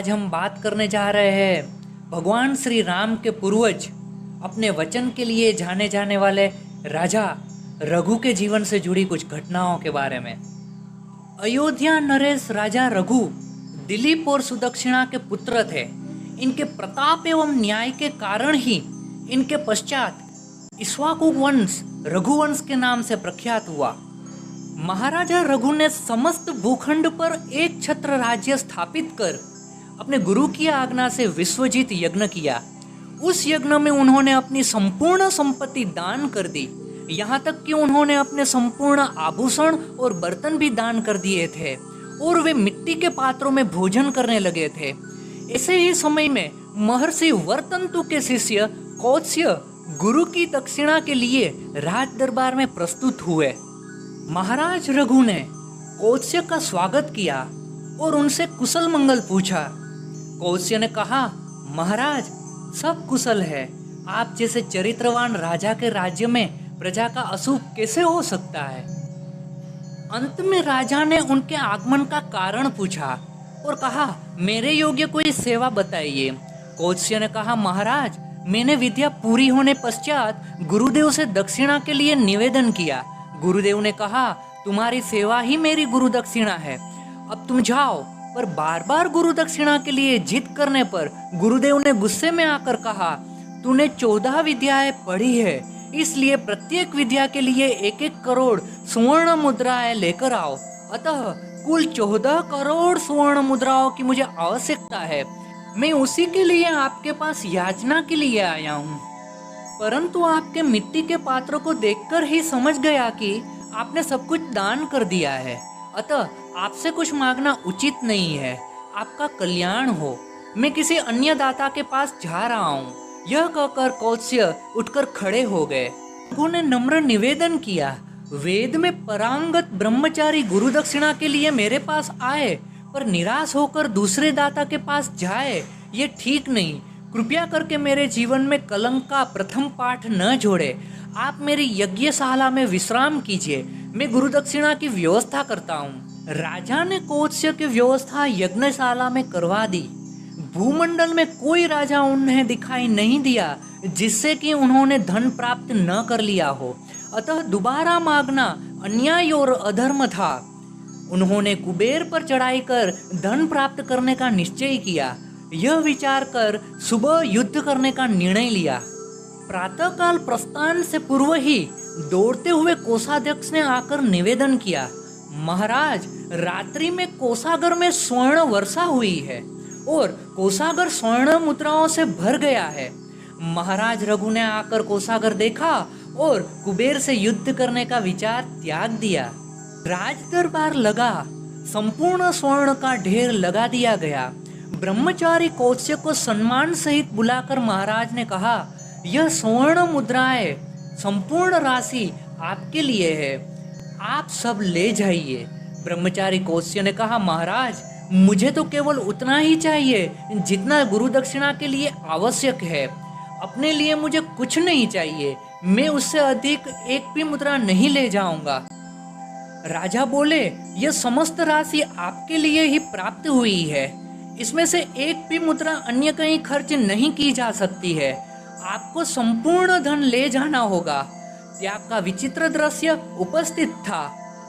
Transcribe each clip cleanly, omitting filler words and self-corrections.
आज हम बात करने जा रहे हैं भगवान श्री राम के पूर्वज अपने वचन के लिए जाने जाने वाले राजा रघु के जीवन से जुड़ी कुछ घटनाओं के बारे में। अयोध्या नरेश राजा रघु दिलीप और सुदक्षिणा के पुत्र थे। इनके प्रताप एवं न्याय के कारण ही इनके पश्चात इक्ष्वाकु वंश रघुवंश के नाम से प्रख्यात हुआ। महाराजा रघु ने समस्त भूखंड पर एक छत्र राज्य स्थापित कर अपने गुरु की आज्ञा से विश्वजीत यज्ञ किया। उस यज्ञ में उन्होंने अपनी संपूर्ण संपत्ति दान कर दी, यहाँ तक कि उन्होंने अपने संपूर्ण आभूषण और बर्तन भी दान कर दिए थे और वे मिट्टी के पात्रों में भोजन करने लगे थे। ऐसे ही समय में महर्षि वर्तंतु के शिष्य कौत्स्य गुरु की दक्षिणा के लिए राज दरबार में प्रस्तुत हुए। महाराज रघु ने कौत्स्य का स्वागत किया और उनसे कुशल मंगल पूछा। कौत्स्य ने कहा, महाराज सब कुशल है। आप जैसे चरित्रवान राजा के राज्य में प्रजा का अशुभ कैसे हो सकता है। अंत में राजा ने उनके आगमन का कारण पूछा और कहा, मेरे योग्य कोई सेवा बताइए। कौत्स्य ने कहा, महाराज मैंने विद्या पूरी होने पश्चात गुरुदेव से दक्षिणा के लिए निवेदन किया। गुरुदेव ने कहा, तुम्हारी सेवा ही मेरी गुरु दक्षिणा है, अब तुम जाओ। पर बार बार गुरु दक्षिणा के लिए जिद करने पर गुरुदेव ने गुस्से में आकर कहा, तूने 14 विद्याएं पढ़ी है, इसलिए प्रत्येक विद्या के लिए 1-1 करोड़ स्वर्ण मुद्राएं लेकर आओ। अतः कुल 14 करोड़ स्वर्ण मुद्राओं की मुझे आवश्यकता है। मैं उसी के लिए आपके पास याचना के लिए आया हूँ। परंतु आपके मिट्टी के पात्रों को देखकर ही समझ गया कि आपने सब कुछ दान कर दिया है, अतः आपसे कुछ मांगना उचित नहीं है। आपका कल्याण हो, मैं किसी अन्य दाता के पास जा रहा हूँ। यह कहकर कौत्स्य उठकर खड़े हो गए। उन्होंने नम्र निवेदन किया, वेद में परांगत ब्रह्मचारी गुरु दक्षिणा के लिए मेरे पास आए पर निराश होकर दूसरे दाता के पास जाए, ये ठीक नहीं। कृपया करके मेरे जीवन में कलंक का प्रथम पाठ न जोड़े। आप मेरी यज्ञशाला में विश्राम कीजिए, मैं गुरु दक्षिणा की व्यवस्था करता हूँ। राजा ने कौत्स्य की व्यवस्था यज्ञशाला में करवा दी। भूमंडल में कोई राजा उन्हें दिखाई नहीं दिया जिससे कि उन्होंने धन प्राप्त न कर लिया हो, अतः दोबारा मांगना अन्याय और अधर्म था। उन्होंने कुबेर पर चढ़ाई कर धन प्राप्त करने का निश्चय किया। यह विचार कर सुबह युद्ध करने का निर्णय लिया। प्रातःकाल प्रस्थान से पूर्व ही दौड़ते हुए कोषाध्यक्ष ने आकर निवेदन किया, महाराज रात्रि में कोषागार में स्वर्ण वर्षा हुई है और कोषागार स्वर्ण मुद्राओं से भर गया है। महाराज रघु ने आकर कोषागार देखा और कुबेर से युद्ध करने का विचार त्याग दिया। राज दरबार लगा, संपूर्ण स्वर्ण का ढेर लगा दिया गया। ब्रह्मचारी कौत्स्य को सम्मान सहित बुलाकर महाराज ने कहा, यह स्वर्ण मुद्राएं संपूर्ण राशि आपके लिए है, आप सब ले जाइए। ब्रह्मचारी कौत्स्य ने कहा, महाराज मुझे तो केवल उतना ही चाहिए जितना गुरु दक्षिणा के लिए आवश्यक है। अपने लिए मुझे कुछ नहीं चाहिए, मैं उससे अधिक एक भी मुद्रा नहीं ले जाऊंगा। राजा बोले, यह समस्त राशि आपके लिए ही प्राप्त हुई है, इसमें से एक भी मुद्रा अन्य कहीं खर्च नहीं की जा सकती है। आपको संपूर्ण धन ले जाना होगा। त्याग का विचित्र दृश्य उपस्थित था।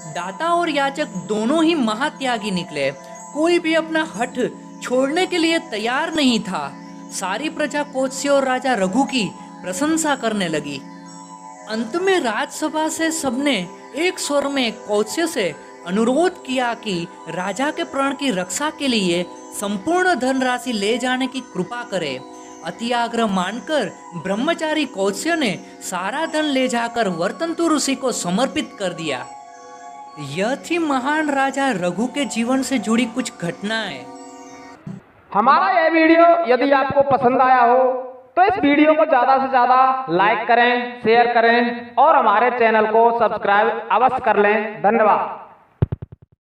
दाता और याचक दोनों ही महात्यागी निकले। कोई भी अपना हठ छोड़ने के लिए तैयार नहीं था। सारी प्रजा कौत्स्य और राजा रघु की प्रशंसा करने लगी। अंत में राजसभा से सबने एक स्वर में कौत्स्य से अनुरोध किया कि राजा के प्राण की रक्षा के लिए संपूर्ण धनराशि ले जाने की कृपा करे। अति आग्रह मानकर ब्रह्मचारी कौत्स्य ने सारा धन ले जाकर वर्तंतु ऋषि को समर्पित कर दिया। यह थी महान राजा रघु के जीवन से जुड़ी कुछ घटनाएं। हमारा यह वीडियो यदि आपको पसंद आया हो तो इस वीडियो को ज़्यादा से ज़्यादा लाइक करें, शेयर करें और हमारे चैनल को सब्सक्राइब अवश्य कर लें। धन्यवाद।